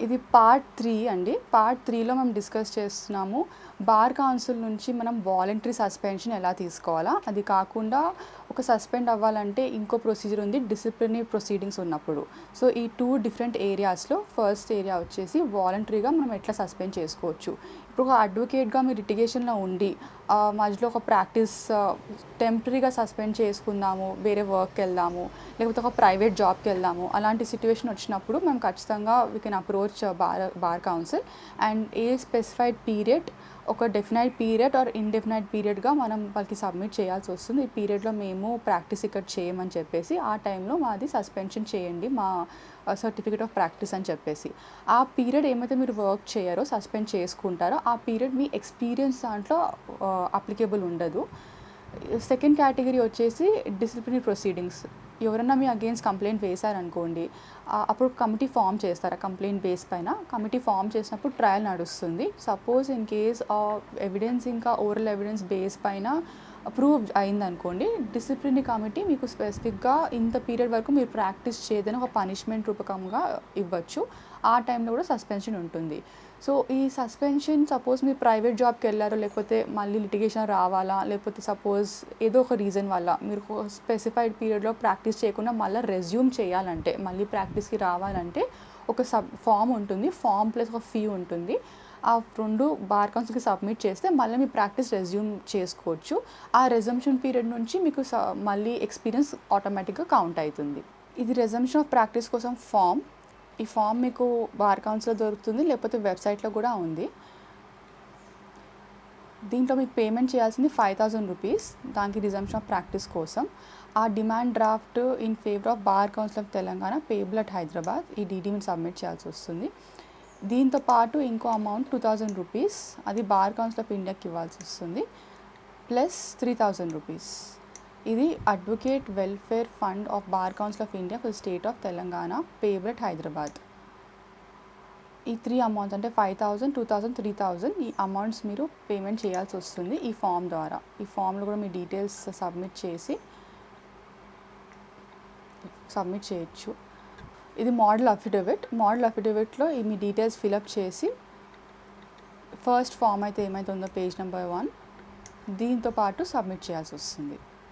ఇది పార్ట్ 3 అండి. పార్ట్ 3లో మనం డిస్కస్ చేస్తున్నాము బార్ కౌన్సిల్ నుంచి మనం వాలంటరీ సస్పెన్షన్ ఎలా తీసుకోవాలా. అది కాకుండా ఒక సస్పెండ్ అవ్వాలంటే ఇంకో ప్రొసీజర్ ఉంది, డిసిప్లినరీ ప్రొసీడింగ్స్ ఉన్నప్పుడు. సో ఈ 2 డిఫరెంట్ ఏరియాస్లో ఫస్ట్ ఏరియా వచ్చేసి వాలంటరీగా మనం ఎట్లా సస్పెండ్ చేసుకోవచ్చు. ఇప్పుడు ఒక అడ్వకేట్గా మీరు లిటిగేషన్లో ఉండి మధ్యలో ఒక ప్రాక్టీస్ టెంపరీగా సస్పెండ్ చేసుకుందాము, వేరే వర్క్కి వెళ్దాము, లేకపోతే ఒక ప్రైవేట్ జాబ్కి వెళ్దాము, అలాంటి సిచ్యువేషన్ వచ్చినప్పుడు మనం ఖచ్చితంగా we can approach bar council and A specified period, ఒక డెఫినైట్ పీరియడ్ ఆర్ ఇండెఫినైట్ పీరియడ్గా మనం వాళ్ళకి సబ్మిట్ చేయాల్సి వస్తుంది. ఈ పీరియడ్లో మేము ప్రాక్టీస్ ఇక్కడ చేయమని చెప్పేసి ఆ టైంలో మాది సస్పెన్షన్ చేయండి, మా సర్టిఫికేట్ ఆఫ్ ప్రాక్టీస్ అని చెప్పేసి. ఆ పీరియడ్ ఏమైతే మీరు వర్క్ చేయారో, సస్పెండ్ చేసుకుంటారో, ఆ పీరియడ్ మీ ఎక్స్పీరియన్స్ దాంట్లో అప్లికేబుల్ ఉండదు. సెకండ్ కేటగిరీ వచ్చేసి డిసిప్లినరీ ప్రొసీడింగ్స్. ఎవరైనా మీ అగేన్స్ట్ కంప్లైంట్ వేశారనుకోండి, అప్పుడు కమిటీ ఫామ్ చేస్తారు. కంప్లైంట్ బేస్ పైన కమిటీ ఫామ్ చేసినప్పుడు ట్రయల్ నడుస్తుంది. సపోజ్ ఇన్ కేస్ ఎవిడెన్స్ ఇంకా ఓరల్ ఎవిడెన్స్ బేస్ పైన ప్రూవ్ అయిందనుకోండి, డిసిప్లినరీ కమిటీ మీకు స్పెసిఫిక్గా ఇంత పీరియడ్ వరకు మీరు ప్రాక్టీస్ చేయదని ఒక పనిష్మెంట్ రూపకంగా ఇవ్వచ్చు. ఆ టైంలో కూడా సస్పెన్షన్ ఉంటుంది. సో ఈ సస్పెన్షన్ సపోజ్ మీరు ప్రైవేట్ జాబ్కి వెళ్ళారో, లేకపోతే మళ్ళీ లిటిగేషన్ రావాలా, లేకపోతే సపోజ్ ఏదో ఒక రీజన్ వల్ల మీరు స్పెసిఫైడ్ పీరియడ్లో ప్రాక్టీస్ చేయకుండా మళ్ళీ రెజ్యూమ్ చేయాలంటే, మళ్ళీ ప్రాక్టీస్కి రావాలంటే ఒక ఫామ్ ఉంటుంది. ఫామ్ ప్లస్ ఒక ఫీ ఉంటుంది. ఆ 2 బార్ కౌన్సిల్కి సబ్మిట్ చేస్తే మళ్ళీ మీ ప్రాక్టీస్ రెజ్యూమ్ చేసుకోవచ్చు. ఆ రెజంప్షన్ పీరియడ్ నుంచి మీకు మళ్ళీ ఎక్స్పీరియన్స్ ఆటోమేటిక్గా కౌంట్ అవుతుంది. ఇది రెజంప్షన్ ఆఫ్ ప్రాక్టీస్ కోసం ఫామ్. ఈ ఫామ్ మీకు బార్ కౌన్సిల్లో దొరుకుతుంది, లేకపోతే వెబ్సైట్లో కూడా ఉంది. దీంట్లో మీకు పేమెంట్ చేయాల్సింది 5,000 రూపీస్, దానికి రిజంప్షన్ ఆఫ్ ప్రాక్టీస్ కోసం. ఆ demand draft in favour of bar council of Telangana payable at Hyderabad, ఈ డీడీ మీరు సబ్మిట్ చేయాల్సి వస్తుంది. దీంతో పాటు ఇంకో అమౌంట్ 2,000 రూపీస్, అది బార్ కౌన్సిల్ ఆఫ్ ఇండియాకి ఇవ్వాల్సి వస్తుంది, ప్లస్ 3,000 రూపీస్. ఇది advocate welfare fund of bar council of India for state of Telangana payable at Hyderabad. ఈ 3 అమౌంట్స్ అంటే 5,000, 2,000, 3,000 ఈ అమౌంట్స్ మీరు పేమెంట్ చేయాల్సి వస్తుంది ఈ ఫామ్ ద్వారా. ఈ ఫామ్లో కూడా మీ డీటెయిల్స్ సబ్మిట్ చేయొచ్చు. ఇది మోడల్ అఫిడవిట్. మోడల్ అఫిడవిట్లో మీ డీటెయిల్స్ ఫిలప్ చేసి ఫస్ట్ ఫామ్ అయితే ఏమైతే ఉందో పేజ్ నెంబర్ 1 దీంతో పాటు సబ్మిట్ చేయాల్సి వస్తుంది.